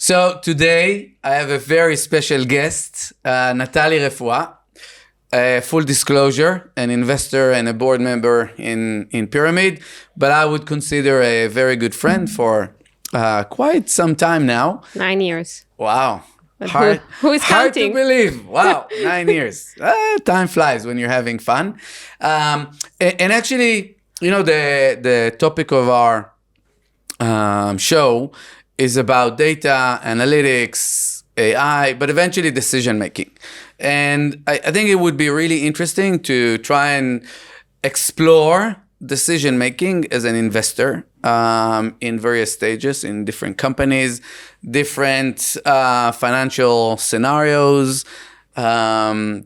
So today I have a very special guest, Natalie Refuah. Full disclosure, an investor and a board member in Pyramid, but I would consider a very good friend for quite some time now. 9 years. Wow. Who is hard counting? to believe. Wow, 9 years. Time flies when you're having fun. And actually, the topic of our show is about data, analytics, AI, but eventually decision making. And I think it would be really interesting to try and explore decision making as an investor in various stages, in different companies, different financial scenarios,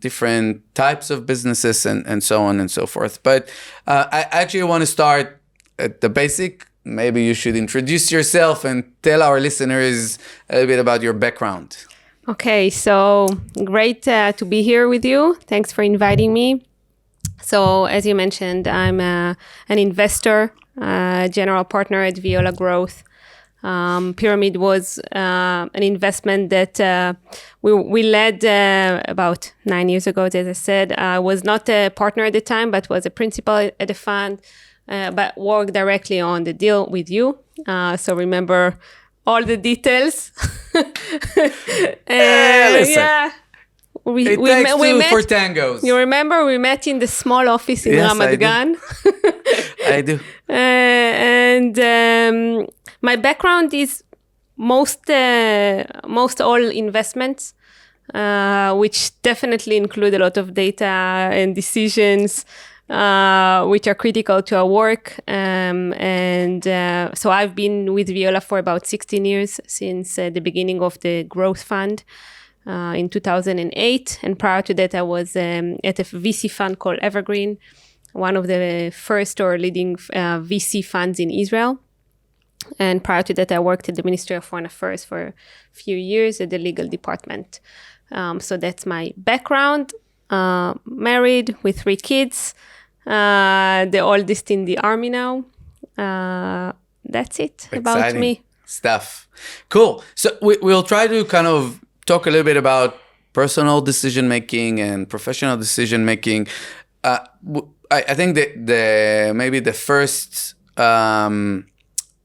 different types of businesses, and so on and so forth. But I actually want to start at the basic. Maybe you should introduce yourself and tell our listeners a little bit about your background. Okay, so great to be here with you. Thanks for inviting me. So as you mentioned, I'm an investor, general partner at Viola Growth. Pyramid was an investment that we led about 9 years ago, as I said. I was not a partner at the time, but was a principal at the fund, but worked directly on the deal with you. So remember all the details. Listen. We takes two for tangos. You remember we met in the small office in Ramat Gan? I do. And my background is most all investments, which definitely include a lot of data and decisions, which are critical to our work. So I've been with Viola for about 16 years, since the beginning of the Growth Fund in 2008. And prior to that, I was at a VC fund called Evergreen, one of the first or leading VC funds in Israel. And prior to that, I worked at the Ministry of Foreign Affairs for a few years at the legal department. So that's my background. Married with 3 kids. The oldest in the army now. That's it. Exciting about me. Stuff. Cool. So we'll try to kind of talk a little bit about personal decision making and professional decision making. I think that maybe the first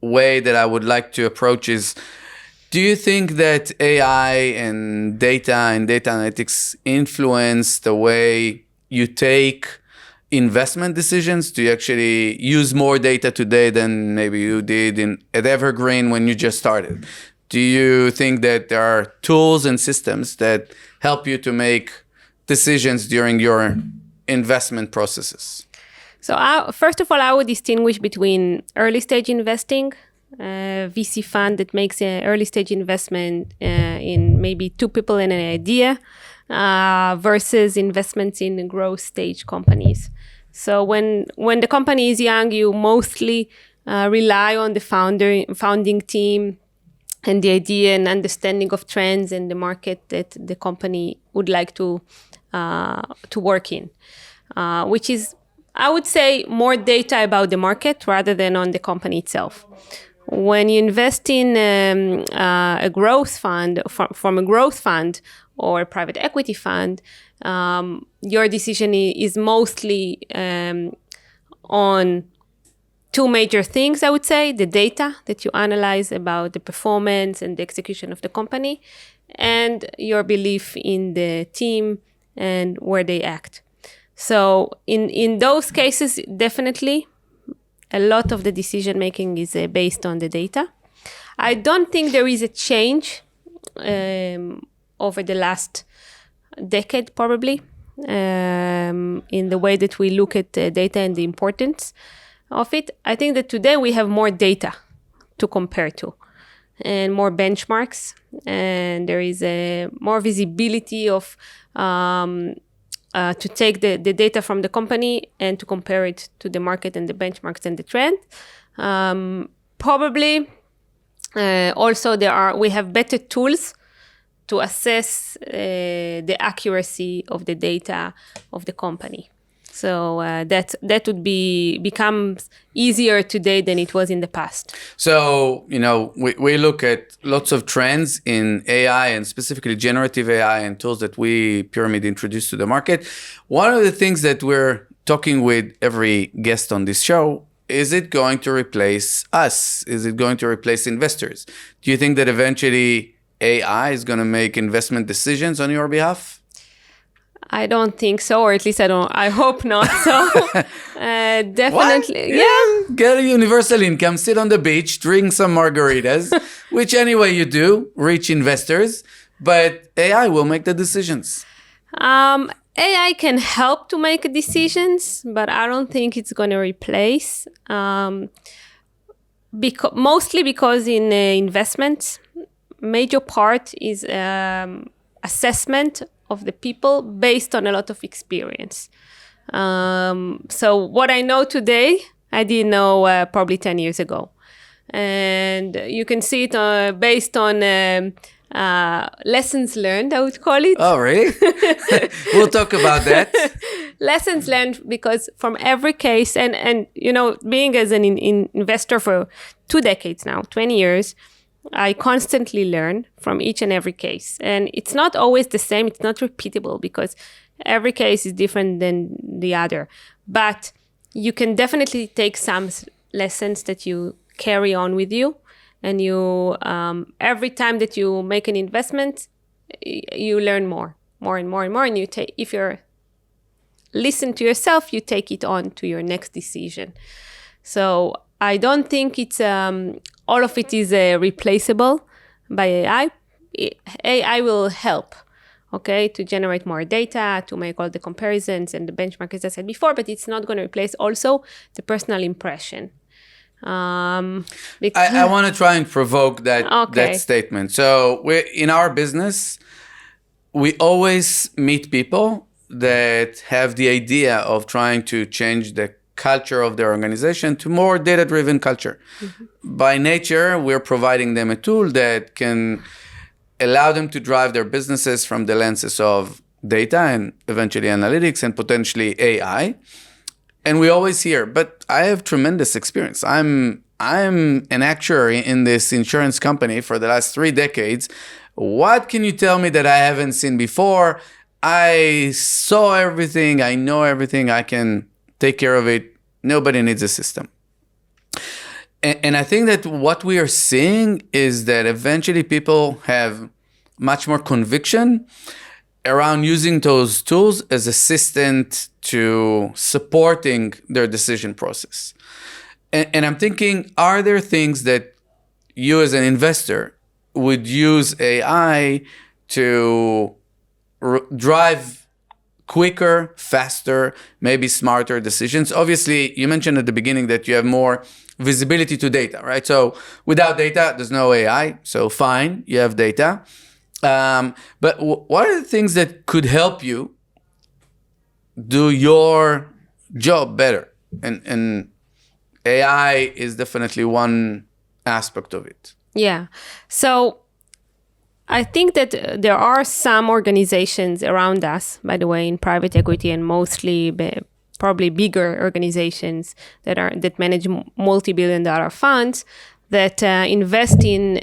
way that I would like to approach is, do you think that AI and data analytics influence the way you take investment decisions? Do you actually use more data today than maybe you did at Evergreen when you just started? Do you think that there are tools and systems that help you to make decisions during your investment processes? So first of all, I would distinguish between early stage investing, VC fund that makes an early stage investment in maybe 2 people and an idea, versus investments in growth stage companies. So when the company is young, you mostly rely on the founding team and the idea and understanding of trends in the market that the company would like to work in, which is, I would say, more data about the market rather than on the company itself. When you invest in a growth fund, from a growth fund or a private equity fund, your decision is mostly on 2 major things, I would say: the data that you analyze about the performance and the execution of the company, and your belief in the team and where they act. So in those cases, definitely, a lot of the decision making is based on the data. I don't think there is a change over the last decade, probably, in the way that we look at data and the importance of it. I think that today we have more data to compare to and more benchmarks, and there is more visibility of to take the data from the company and to compare it to the market and the benchmarks and the trend. Probably also we have better tools to assess the accuracy of the data of the company. So that would become easier today than it was in the past. So, we look at lots of trends in AI and specifically generative AI and tools that we, Pyramid, introduced to the market. One of the things that we're talking with every guest on this show, is it going to replace us? Is it going to replace investors? Do you think that eventually AI is going to make investment decisions on your behalf? I don't think so, or at least I hope not. So definitely, yeah. Get a universal income, sit on the beach, drink some margaritas, which anyway you do, reach investors, but AI will make the decisions. AI can help to make decisions, but I don't think it's going to replace. Mostly because in investments, major part is assessment of the people based on a lot of experience. So what I know today, I didn't know probably 10 years ago. And you can see it based on lessons learned, I would call it. Oh, really? We'll talk about that. Lessons learned, because from every case, and being as an investor for 2 decades now, 20 years, I constantly learn from each and every case. And it's not always the same. It's not repeatable because every case is different than the other. But you can definitely take some lessons that you carry on with you. And you, every time that you make an investment, you learn more and more and more. And if you're listen to yourself, you take it on to your next decision. So I don't think it's all of it is replaceable by AI. AI will help, okay, to generate more data, to make all the comparisons and the benchmarks, as I said before, but it's not going to replace also the personal impression. I want to try and provoke that statement. So in our business, we always meet people that have the idea of trying to change the culture of their organization to more data-driven culture. Mm-hmm. By nature, we're providing them a tool that can allow them to drive their businesses from the lenses of data and eventually analytics and potentially AI. And we always hear, but I have tremendous experience. I'm an actuary in this insurance company for the last 3 decades. What can you tell me that I haven't seen before? I saw everything. I know everything. I can take care of it. Nobody needs a system. And I think that what we are seeing is that eventually people have much more conviction around using those tools as assistant to supporting their decision process. And I'm thinking, are there things that you as an investor would use AI to drive quicker, faster, maybe smarter decisions? Obviously, you mentioned at the beginning that you have more visibility to data, right? So without data, there's no AI. So fine, you have data. But what are the things that could help you do your job better? And AI is definitely one aspect of it. Yeah. So I think that there are some organizations around us, by the way, in private equity, and mostly probably bigger organizations that manage multi-billion-dollar funds that invest in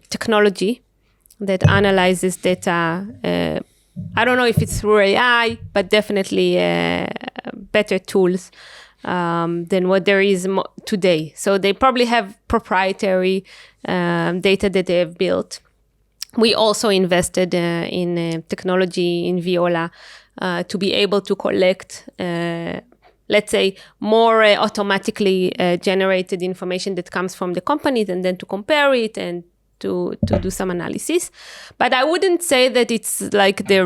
technology that analyzes data. I don't know if it's through AI, but definitely better tools than what there is today. So they probably have proprietary data that they have built. We also invested in technology in Viola to be able to collect, let's say, more automatically generated information that comes from the companies, and then to compare it and to do some analysis. But I wouldn't say that it's like the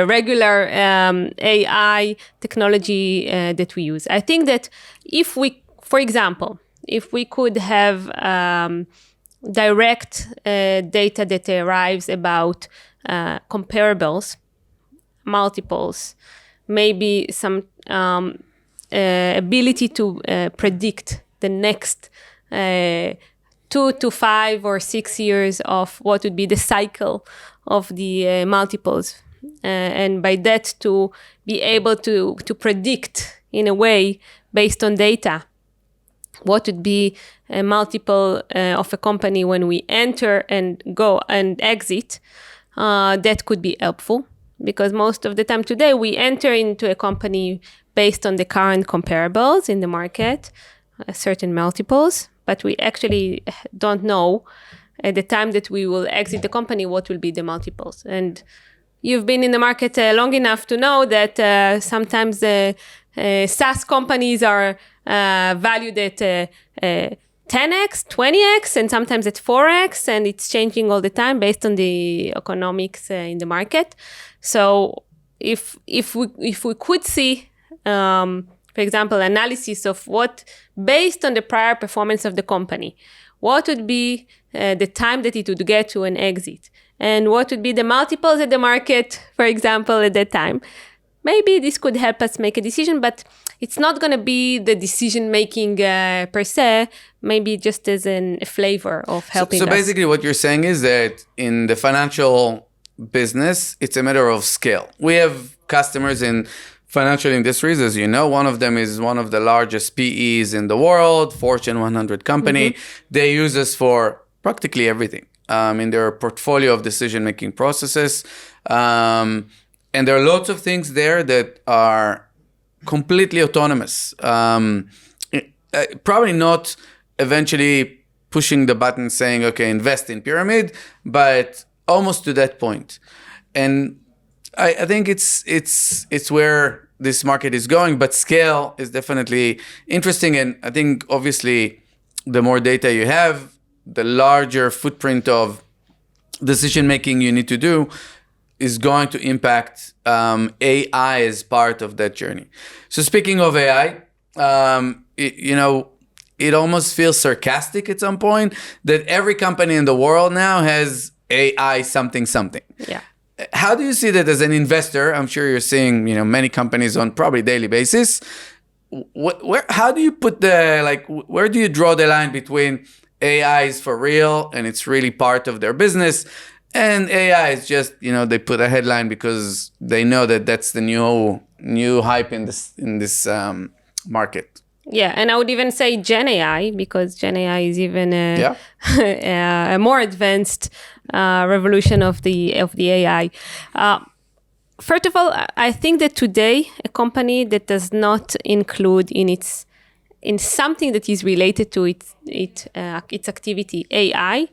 regular AI technology that we use. I think that if we, for example, if we could have direct data that arrives about comparables, multiples, maybe some ability to predict the next 2 to 5 or 6 years of what would be the cycle of the multiples and by that to be able to predict in a way based on data what would be a multiple of a company when we enter and go and exit, that could be helpful. Because most of the time today, we enter into a company based on the current comparables in the market, certain multiples, but we actually don't know at the time that we will exit the company what will be the multiples. And you've been in the market long enough to know that sometimes SaaS companies are valued at 10x, 20x, and sometimes at 4x, and it's changing all the time based on the economics in the market. So if we could see, for example, analysis of what, based on the prior performance of the company, what would be the time that it would get to an exit, and what would be the multiples at the market, for example, at that time. Maybe this could help us make a decision, but it's not going to be the decision-making per se, maybe just as a flavor of helping us. So basically what you're saying is that in the financial business, it's a matter of scale. We have customers in financial industries, as you know. One of them is one of the largest PEs in the world, Fortune 100 company. Mm-hmm. They use us for practically everything in their portfolio of decision-making processes. And there are lots of things there that are completely autonomous. Probably not eventually pushing the button saying, okay, invest in Pyramid, but almost to that point. And I think it's where this market is going, but scale is definitely interesting. And I think obviously the more data you have, the larger footprint of decision-making you need to do is going to impact AI as part of that journey. So speaking of AI, it almost feels sarcastic at some point that every company in the world now has AI something. Yeah. How do you see that as an investor? I'm sure you're seeing, many companies on probably daily basis. How do you put where do you draw the line between AI is for real and it's really part of their business, and AI is just, they put a headline because they know that that's the new hype in this market? Yeah, and I would even say Gen AI, because Gen AI is even a more advanced revolution of the AI. First of all, I think that today a company that does not include in something that is related to its activity AI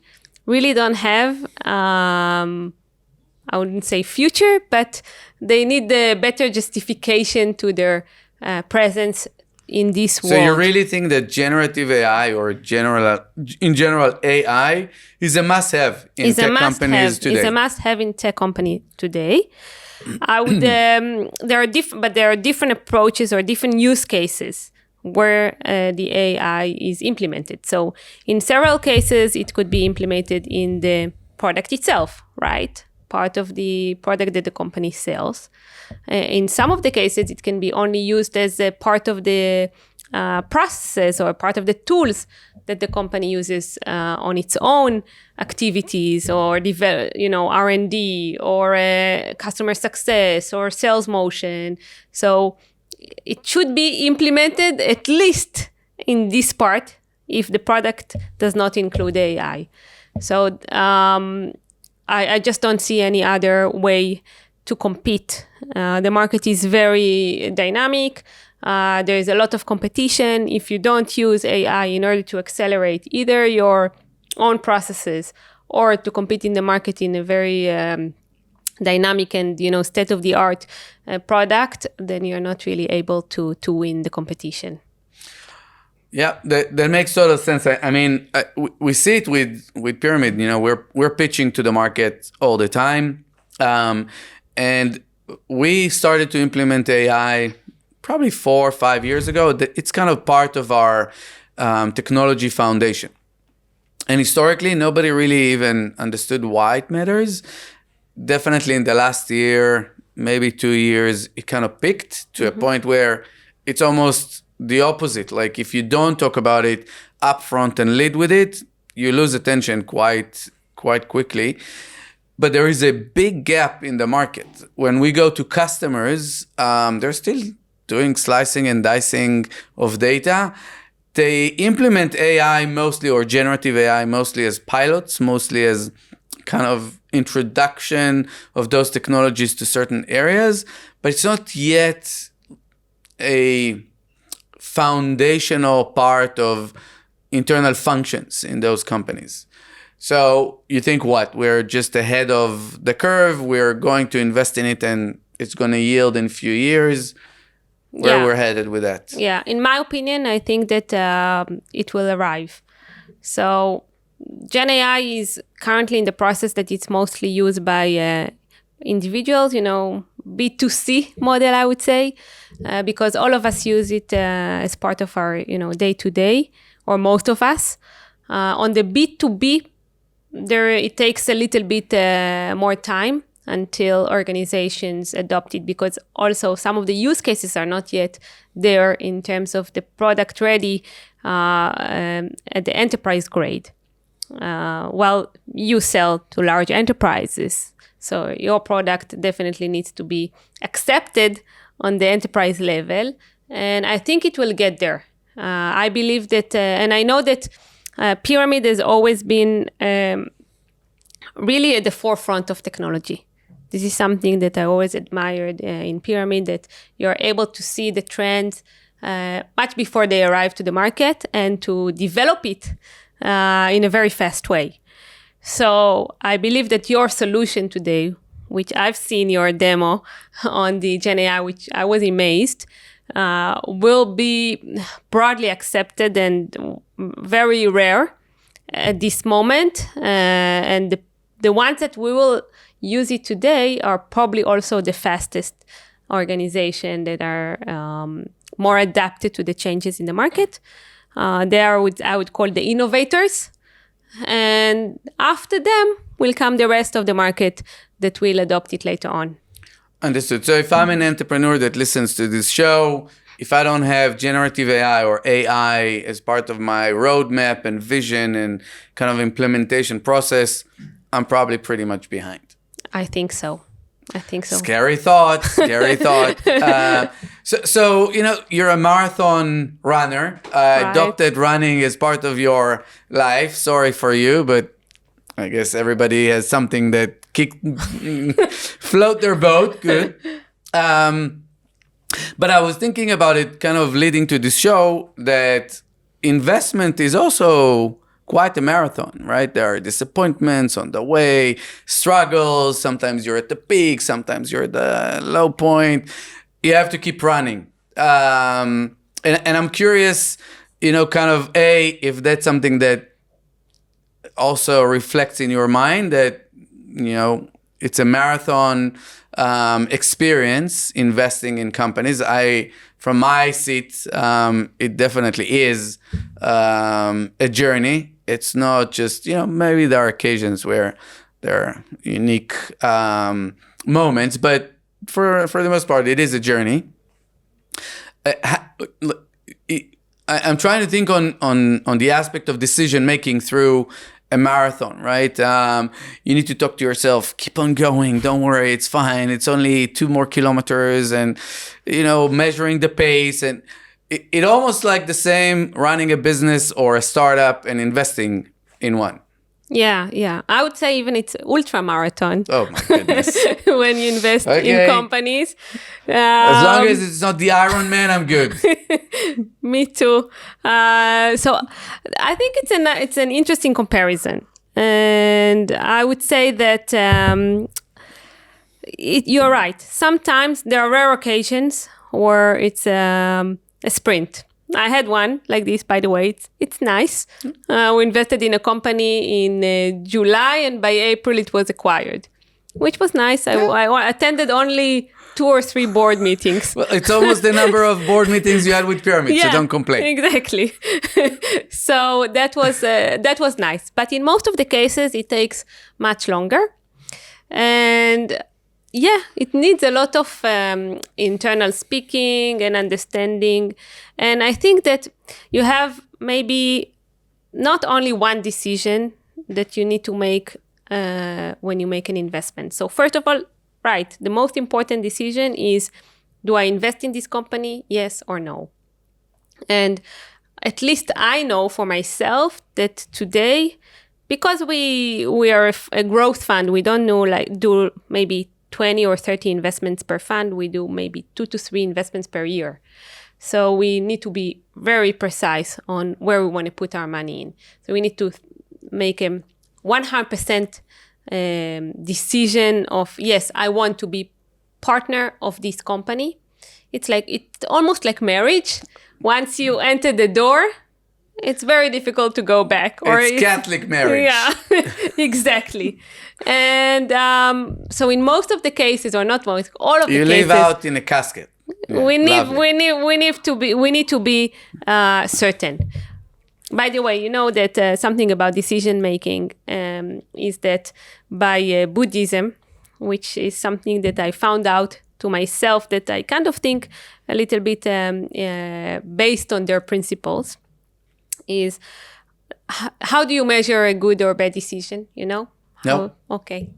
really don't have, I wouldn't say future, but they need a better justification to their presence in this world. So you really think that generative AI or in general AI is a must-have in tech companies today? It's a must-have in tech company today. I would. There are different approaches or different use cases where the AI is implemented. So in several cases, it could be implemented in the product itself, right? Part of the product that the company sells. In some of the cases, it can be only used as a part of the processes or part of the tools that the company uses on its own activities, or R&D, or customer success, or sales motion. So it should be implemented at least in this part if the product does not include AI. So I just don't see any other way to compete. The market is very dynamic. There is a lot of competition. If you don't use AI in order to accelerate either your own processes or to compete in the market in a very dynamic and state-of-the-art product, then you're not really able to win the competition. Yeah, that makes total sense. I mean, we see it with Pyramid. We're pitching to the market all the time, and we started to implement AI probably 4 or 5 years ago. It's kind of part of our technology foundation. And historically, nobody really even understood why it matters. Definitely in the last year, maybe 2 years, it kind of picked to a point where it's almost the opposite. Like if you don't talk about it upfront and lead with it, you lose attention quite quickly. but there is a big gap in the market. When we go to customers, they're still doing slicing and dicing of data. They implement AI mostly, or generative AI mostly, as pilots, mostly as kind of introduction of those technologies to certain areas, but it's not yet a foundational part of internal functions in those companies. So you think what? We're just ahead of the curve. We're going to invest in it and it's going to yield in a few years. Where we're headed with that? Yeah, in my opinion, I think that it will arrive. So Gen AI is currently in the process that it's mostly used by individuals, B2C model, I would say, because all of us use it as part of our, day-to-day, or most of us. On the B2B, it takes a little bit more time until organizations adopt it, because also some of the use cases are not yet there in terms of the product ready at the enterprise grade. Well, you sell to large enterprises, so your product definitely needs to be accepted on the enterprise level, and I think it will get there. I believe that, and I know that Pyramid has always been really at the forefront of technology. This is something that I always admired in Pyramid, that you're able to see the trends much before they arrive to the market and to develop it in a very fast way. So I believe that your solution today, which I've seen your demo on the Gen AI, which I was amazed, will be broadly accepted and very rare at this moment. And the ones that we will use it today are probably also the fastest organization that are more adapted to the changes in the market. They are what I would call the innovators. And after them will come the rest of the market that will adopt it later on. Understood. So if I'm an entrepreneur that listens to this show, if I don't have generative AI or AI as part of my roadmap and vision and kind of implementation process, I'm probably pretty much behind. I think so. Scary thought. So you're a marathon runner. Right. Adopted running as part of your life. Sorry for you, but I guess everybody has something that float their boat. Good. But I was thinking about it, kind of leading to this show, that investment is also quite a marathon, right? There are disappointments on the way, struggles. Sometimes you're at the peak, sometimes you're at the low point. You have to keep running. And I'm curious, kind of if that's something that also reflects in your mind, that, it's a marathon experience investing in companies. From my seat, it definitely is a journey. It's not just, maybe there are occasions where there are unique moments, but for the most part, it is a journey. I'm trying to think on the aspect of decision making through a marathon, right? You need to talk to yourself, keep on going, don't worry, it's fine, it's only 2 more kilometers, and measuring the pace, and it almost like the same running a business or a startup and investing in one. Yeah. I would say even it's ultra marathon. Oh my goodness. When you invest in companies. As long as it's not the Iron Man, I'm good. Me too. So I think it's an interesting comparison. And I would say that you're right. Sometimes there are rare occasions where it's a sprint. I had one like this, by the way. It's nice. We invested in a company in July, and by April it was acquired, which was nice. I attended only 2 or 3 board meetings. Well, it's almost the number of board meetings you had with Pyramid, so don't complain. Exactly. So that was nice. But in most of the cases, it takes much longer. And it needs a lot of internal speaking and understanding. And I think that you have maybe not only one decision that you need to make when you make an investment. So first of all, right, the most important decision is, do I invest in this company? Yes or no? And at least I know for myself that today, because we are a growth fund, we don't do maybe 20 or 30 investments per fund. We do maybe 2 to 3 investments per year. So we need to be very precise on where we want to put our money in. So we need to make a 100% decision of, yes, I want to be partner of this company. It's almost like marriage. Once you enter the door, it's very difficult to go back. It's Catholic marriage. Yeah, exactly. And so in most of the cases, or not most, all of the cases, you live out in a casket. Yeah, we need to be certain. By the way, you know that something about decision making is that by Buddhism, which is something that I found out to myself, that I kind of think a little bit based on their principles, is how do you measure a good or bad decision, you know? No. Okay.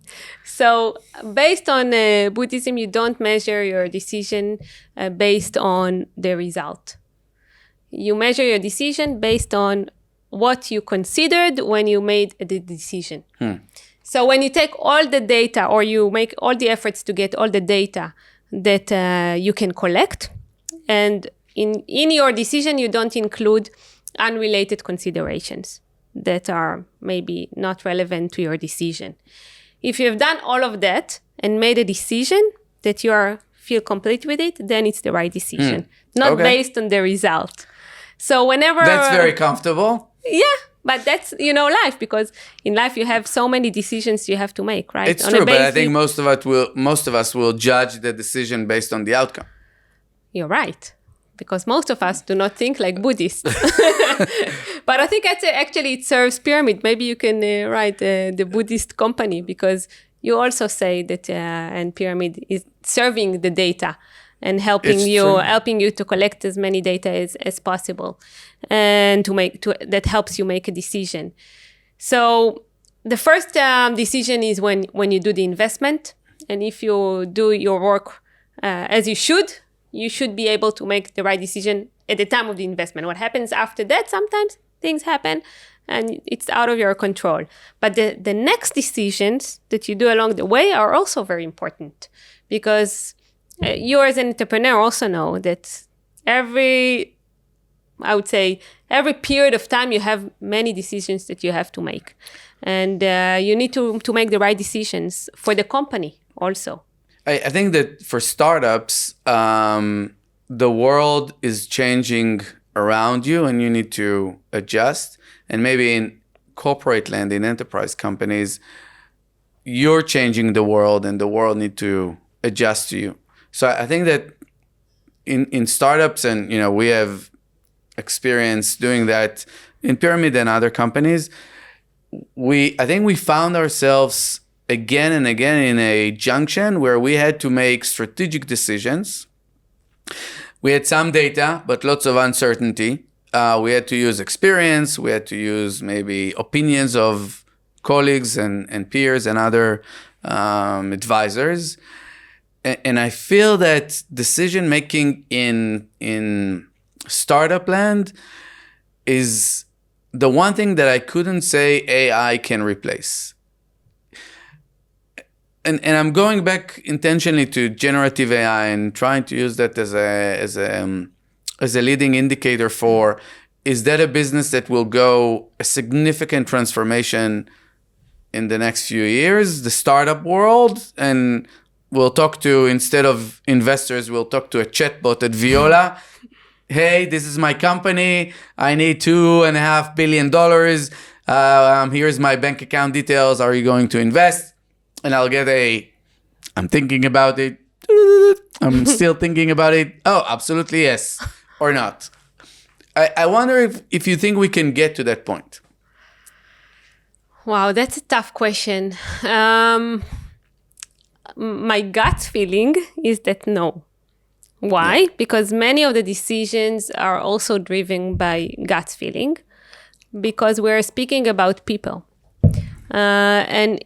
So based on Buddhism, you don't measure your decision based on the result. You measure your decision based on what you considered when you made the decision. So when you take all the data, or you make all the efforts to get all the data that you can collect, and in your decision, you don't include unrelated considerations that are maybe not relevant to your decision. If you've done all of that and made a decision that you feel complete with it, then it's the right decision, not based on the result. So whenever... That's very comfortable. Yeah, but that's, life, because in life you have so many decisions you have to make, right? It's true, but I think most of us will judge the decision based on the outcome. You're right, because most of us do not think like Buddhists. But I think actually it serves pyramid. Maybe you can write the Buddhist company, because you also say that and pyramid is serving the data and helping you to collect as many data as possible, and that helps you make a decision. So the first decision is when you do the investment, and if you do your work as you should be able to make the right decision at the time of the investment. What happens after that? Sometimes things happen and it's out of your control. But the next decisions that you do along the way are also very important, because you as an entrepreneur also know that every period of time you have many decisions that you have to make. And you need to make the right decisions for the company also. I think that for startups, the world is changing around you and you need to adjust. And maybe in corporate land, in enterprise companies, you're changing the world and the world need to adjust to you. So I think that in startups, and we have experience doing that in Pyramid and other companies, I think we found ourselves again and again in a junction where we had to make strategic decisions. We had some data, but lots of uncertainty. We had to use experience. We had to use maybe opinions of colleagues and peers and other advisors. And I feel that decision making in startup land is the one thing that I couldn't say AI can replace. And I'm going back intentionally to generative AI and trying to use that as a leading indicator for, is that a business that will go a significant transformation in the next few years, the startup world? And we'll talk to, instead of investors, we'll talk to a chatbot at Viola. Hey, this is my company. I need $2.5 billion. Here's my bank account details. Are you going to invest? And I'll get I'm thinking about it. I'm still thinking about it. Oh, absolutely yes. Or not. I wonder if you think we can get to that point. Wow, that's a tough question. My gut feeling is that no. Why? Yeah. Because many of the decisions are also driven by gut feeling, because we're speaking about people. And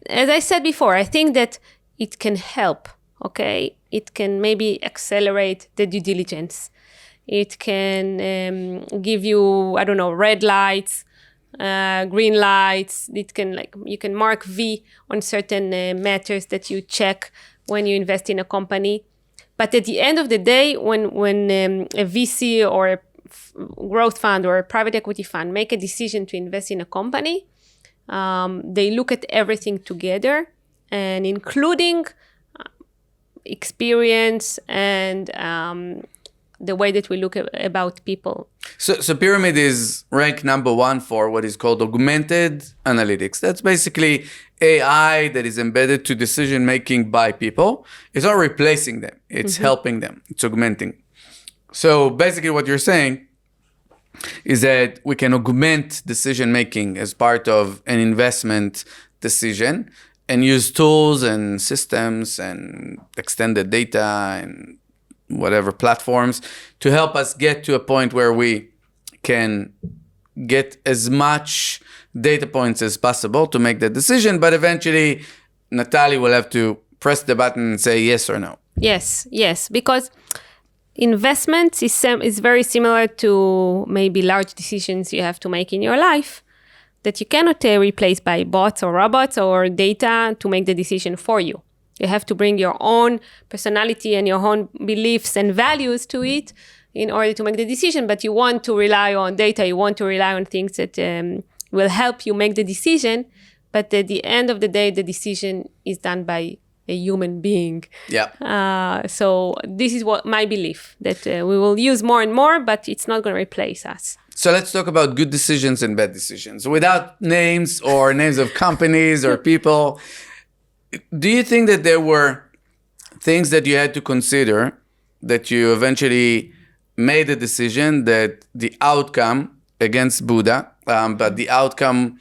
as I said before, I think that it can help. Okay, it can maybe accelerate the due diligence. It can give you, I don't know, red lights, green lights. It can you can mark V on certain matters that you check when you invest in a company. But at the end of the day, when a VC or a growth fund or a private equity fund make a decision to invest in a company, they look at everything together, and including experience and the way that we look about people. So Pyramid is ranked number 1 for what is called augmented analytics. That's basically AI that is embedded to decision making by people. It's not replacing them. It's helping them. It's augmenting. So basically what you're saying is that we can augment decision making as part of an investment decision and use tools and systems and extended data and whatever platforms to help us get to a point where we can get as much data points as possible to make the decision. But eventually, Natalie will have to press the button and say yes or no. Yes, because investment is very similar to maybe large decisions you have to make in your life that you cannot replace by bots or robots or data to make the decision for you. You have to bring your own personality and your own beliefs and values to it in order to make the decision. But you want to rely on data. You want to rely on things that will help you make the decision. But at the end of the day, the decision is done by a human being. Yeah. So this is what my belief, that we will use more and more, but it's not going to replace us. So let's talk about good decisions and bad decisions without names or names of companies or people. Do you think that there were things that you had to consider that you eventually made a decision that the outcome against Buddha, but the outcome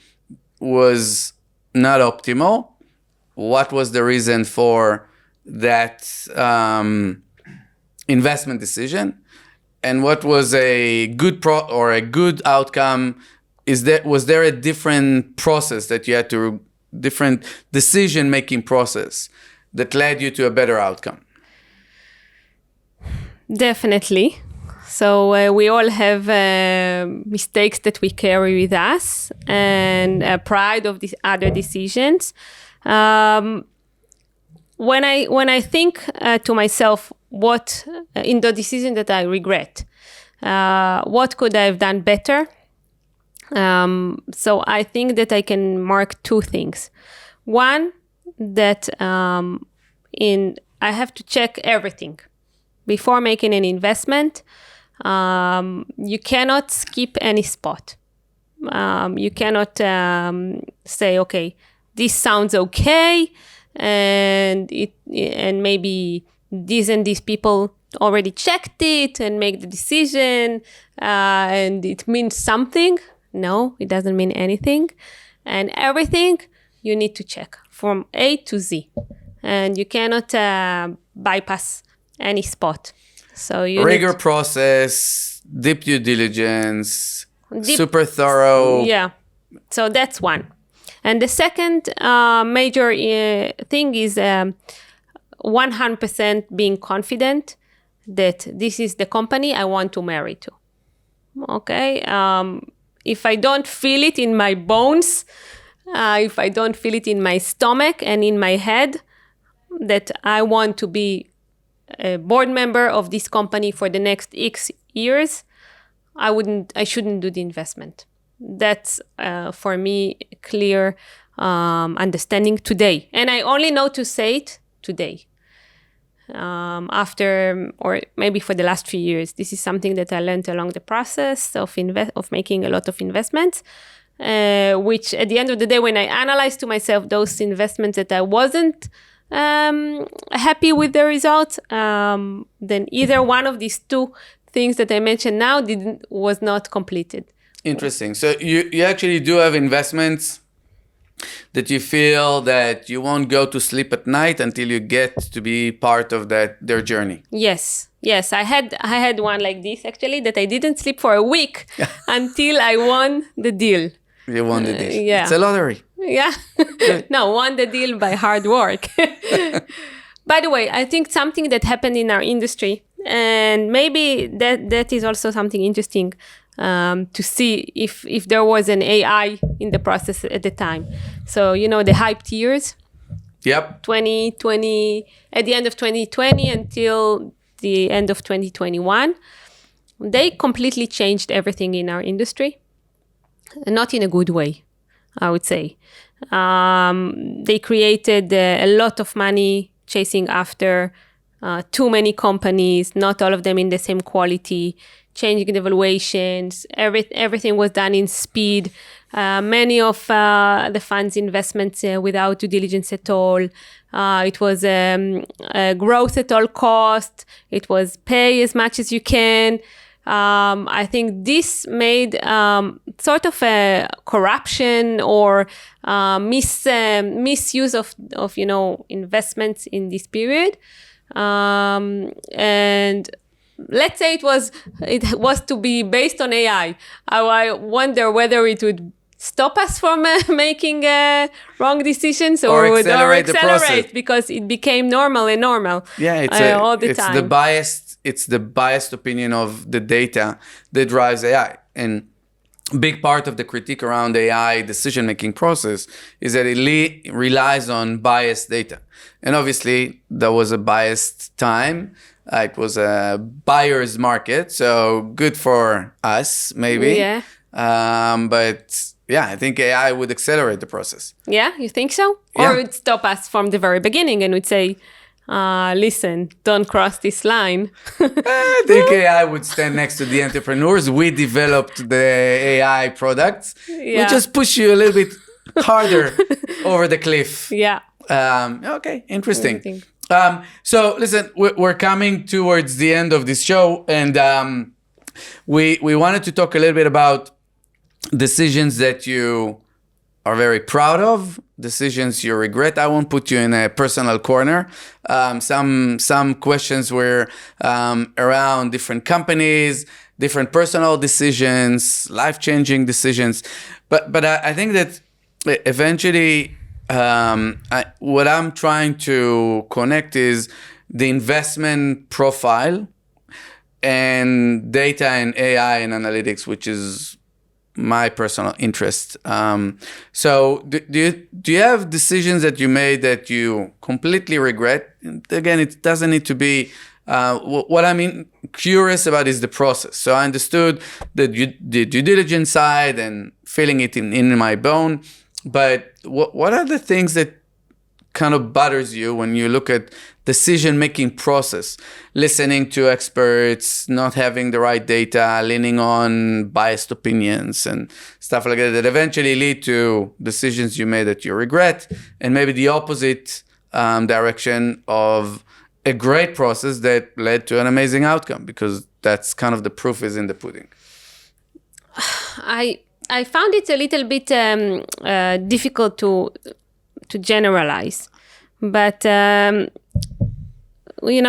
was not optimal? What was the reason for that investment decision? And what was a good a good outcome? Was there a different process that you had to, different decision-making process that led you to a better outcome? Definitely. So we all have mistakes that we carry with us and pride of these other decisions. When I think to myself, what in the decision that I regret, what could I have done better? So I think that I can mark 2 things. One, that I have to check everything before making an investment. You cannot skip any spot. You cannot say, okay, this sounds okay, and maybe these and these people already checked it and make the decision, and it means something. No, it doesn't mean anything. And everything you need to check from A to Z. And you cannot bypass any spot. So you rigor process, deep due diligence, super thorough. Yeah. So that's one. And the second major thing is 100% being confident that this is the company I want to marry to. Okay? If I don't feel it in my bones, if I don't feel it in my stomach and in my head, that I want to be a board member of this company for the next X years, I shouldn't do the investment. That's for me clear understanding today, and I only know to say it today. After, or maybe for the last 3 years, this is something that I learned along the process of making a lot of investments. Which at the end of the day, when I analyze to myself those investments that I wasn't happy with the results, then either one of these 2 things that I mentioned now was not completed. Interesting. So you actually do have investments that you feel that you won't go to sleep at night until you get to be part of their journey. Yes. I had one like this actually, that I didn't sleep for a week until I won the deal. You won the deal. Yeah. It's a lottery. Yeah. No, won the deal by hard work. By the way, I think something that happened in our industry, and maybe that is also something interesting to see if there was an AI in the process at the time. So, the hyped years, Yep. 2020, at the end of 2020 until the end of 2021, they completely changed everything in our industry. Not in a good way, I would say. They created a lot of money chasing after too many companies, not all of them in the same quality, changing the valuations. Everything was done in speed. Many of the fund's investments without due diligence at all. It was growth at all cost. It was pay as much as you can. I think this made sort of a corruption or misuse of investments in this period. And let's say it was to be based on AI. I wonder whether it would stop us from making wrong decisions or accelerate the process, because it became normal. Yeah, all the time. It's the biased opinion of the data that drives AI. And big part of the critique around AI decision-making process is that it relies on biased data. And obviously, there was a biased time. It was a buyer's market, so good for us, maybe. Yeah. But yeah, I think AI would accelerate the process. Yeah, you think so? Yeah. Or it would stop us from the very beginning and would say, listen, don't cross this line. I think AI would stand next to the entrepreneurs. We developed the AI products. Yeah. We just push you a little bit harder over the cliff. Yeah. Okay, interesting. Everything. So listen, we're coming towards the end of this show, and we wanted to talk a little bit about decisions that you are very proud of, decisions you regret. I won't put you in a personal corner. Some questions were around different companies, different personal decisions, life-changing decisions. But I think that eventually what I'm trying to connect is the investment profile and data and AI and analytics, which is my personal interest. So do you have decisions that you made that you completely regret? Again, it doesn't need to be, what I'm curious about is the process. So I understood the due diligence side and feeling it in my bone. But what are the things that kind of bothers you when you look at decision-making process, listening to experts, not having the right data, leaning on biased opinions and stuff like that eventually lead to decisions you made that you regret, and maybe the opposite direction of a great process that led to an amazing outcome, because that's kind of the proof is in the pudding. I found it a little bit difficult to generalize, but we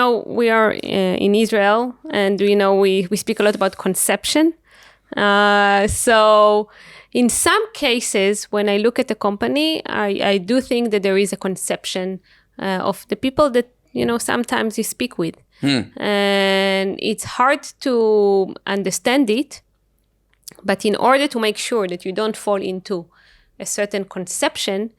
are in Israel, and we speak a lot about conception. So in some cases, when I look at a company, I do think that there is a conception of the people that sometimes you speak with, and it's hard to understand it. But in order to make sure that you don't fall into a certain conception,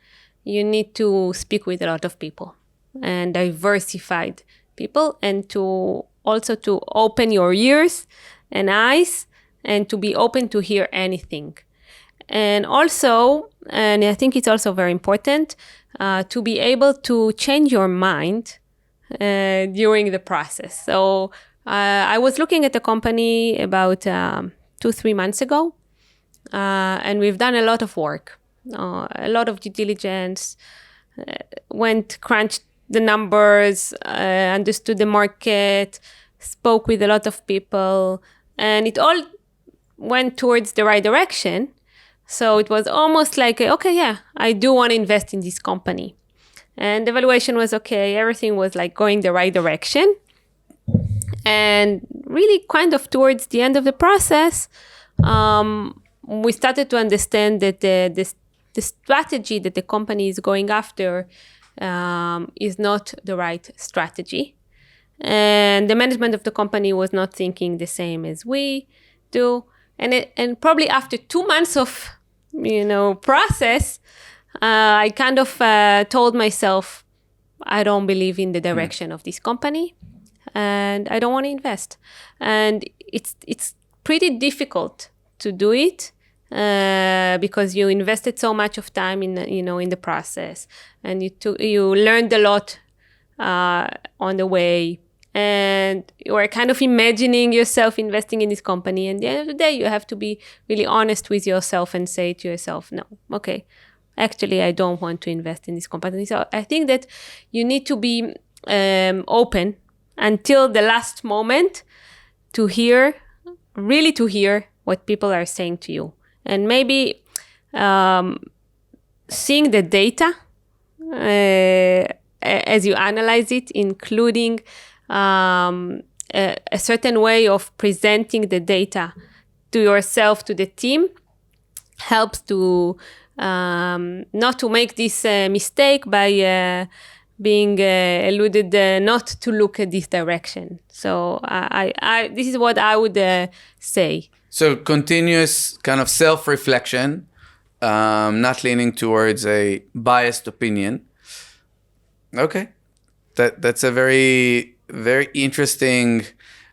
you need to speak with a lot of people and diversified people, and to open your ears and eyes and to be open to hear anything. And also, and I think it's also very important, to be able to change your mind during the process. So I was looking at a company about 2-3 months ago, and we've done a lot of work, a lot of due diligence, crunched the numbers, understood the market, spoke with a lot of people, and it all went towards the right direction. So it was almost like, okay, yeah, I do want to invest in this company. And the valuation was okay. Everything was like going the right direction. And really kind of towards the end of the process, we started to understand that the the strategy that the company is going after is not the right strategy. And the management of the company was not thinking the same as we do. And probably after 2 months of, process, I kind of told myself, I don't believe in the direction of this company, and I don't want to invest. And it's pretty difficult to do it because you invested so much of time in the process, and you learned a lot on the way. And you are kind of imagining yourself investing in this company. And at the end of the day, you have to be really honest with yourself and say to yourself, no, okay, actually, I don't want to invest in this company. So I think that you need to be open until the last moment to hear what people are saying to you. And maybe seeing the data as you analyze it, including a certain way of presenting the data to yourself, to the team, helps to not to make this mistake by being alluded not to look at this direction. So this is what I would say. So continuous kind of self-reflection, not leaning towards a biased opinion. Okay. That's a very, very interesting.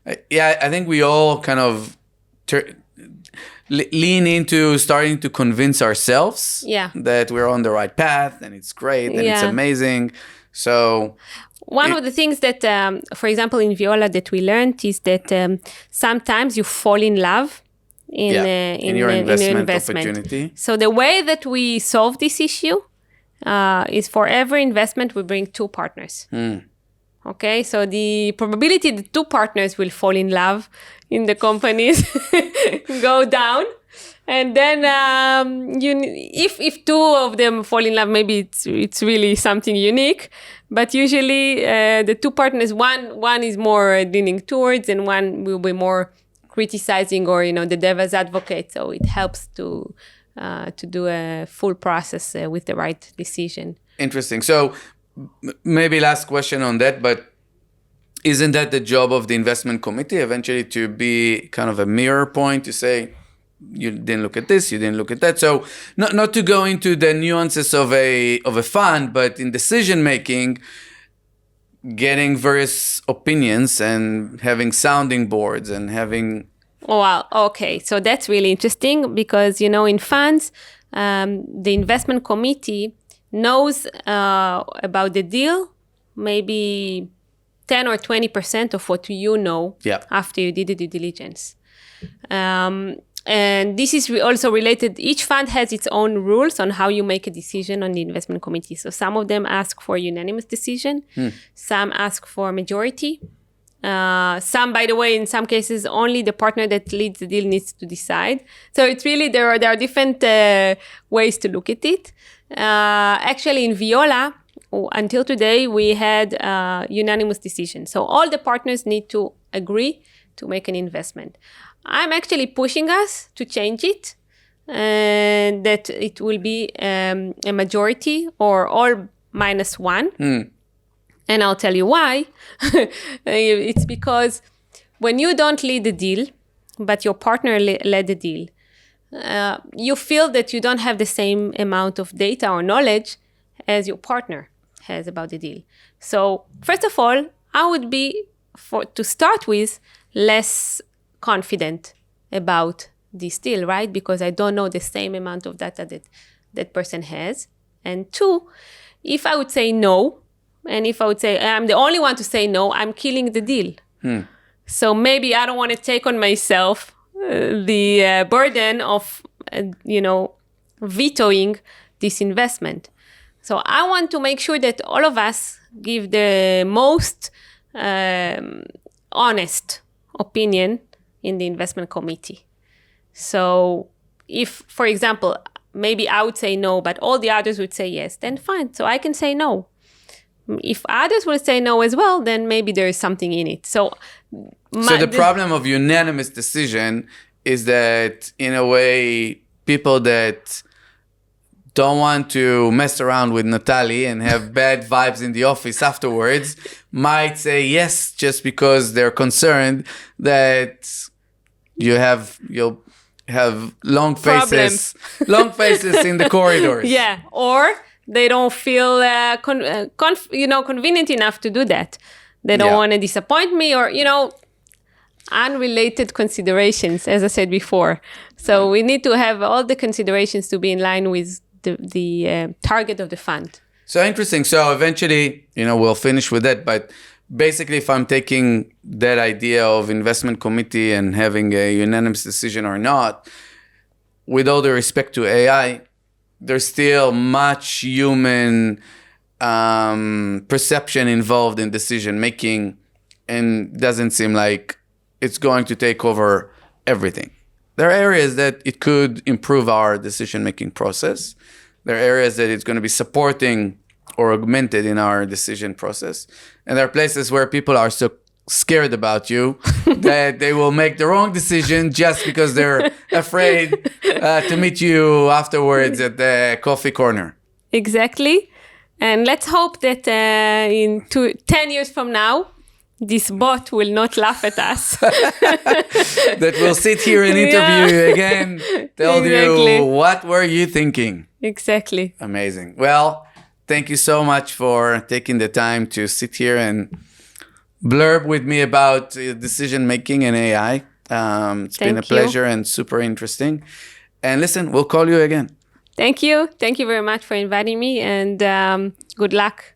I think we all kind of lean into starting to convince ourselves that we're on the right path and it's great and it's amazing. So one of the things that, for example, in Viola that we learned is that sometimes you fall in love in your investment opportunity. So the way that we solve this issue is for every investment, we bring 2 partners. Okay, so the probability that 2 partners will fall in love in the companies go down. And then if 2 of them fall in love, maybe it's really something unique. But usually the 2 partners, one is more leaning towards and one will be more criticizing or, the devil's advocate. So it helps to do a full process with the right decision. Interesting. So maybe last question on that, but isn't that the job of the investment committee eventually to be kind of a mirror point to say, you didn't look at this, you didn't look at that? So not to go into the nuances of a fund, but in decision making, getting various opinions and having sounding boards and having... Oh, wow. Okay. So that's really interesting because, in funds, the investment committee knows about the deal, maybe 10 or 20% of what you know after you did the due diligence. And this is also related. Each fund has its own rules on how you make a decision on the investment committee. So some of them ask for unanimous decision. Some ask for majority. Some, by the way, in some cases, only the partner that leads the deal needs to decide. So it's really, there are different ways to look at it. Actually, in Viola, until today, we had unanimous decision. So all the partners need to agree to make an investment. I'm actually pushing us to change it, and that it will be a majority or all -1. And I'll tell you why. It's because when you don't lead the deal, but your partner led the deal, you feel that you don't have the same amount of data or knowledge as your partner has about the deal. So first of all, I would be, to start with, less confident about this deal, right? Because I don't know the same amount of data that person has. And 2, if I would say no, and if I would say I'm the only one to say no, I'm killing the deal. So maybe I don't want to take on myself the burden of, vetoing this investment. So I want to make sure that all of us give the most honest opinion in the investment committee. So if, for example, maybe I would say no, but all the others would say yes, then fine. So I can say no. If others will say no as well, then maybe there is something in it. So the problem of unanimous decision is that, in a way, people that don't want to mess around with Natalie and have bad vibes in the office afterwards might say yes just because they're concerned that you'll have long faces in the corridors. Yeah, or they don't feel convenient enough to do that. They don't want to disappoint me, or unrelated considerations, as I said before. So we need to have all the considerations to be in line with the target of the fund. So interesting. So eventually, we'll finish with that. But basically, if I'm taking that idea of investment committee and having a unanimous decision or not, with all the respect to AI, there's still much human perception involved in decision making, and doesn't seem like it's going to take over everything. There are areas that it could improve our decision-making process. There are areas that it's going to be supporting or augmented in our decision process. And there are places where people are so scared about you that they will make the wrong decision just because they're afraid to meet you afterwards at the coffee corner. Exactly. And let's hope that in 10 years from now, this bot will not laugh at us. That will sit here and interview you again, tell you, what were you thinking? Exactly. Amazing. Well, thank you so much for taking the time to sit here and blurb with me about decision making and AI. It's been a pleasure and super interesting. And listen, we'll call you again. Thank you. Thank you very much for inviting me, and good luck.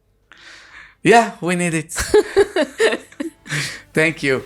Yeah, we need it. Thank you.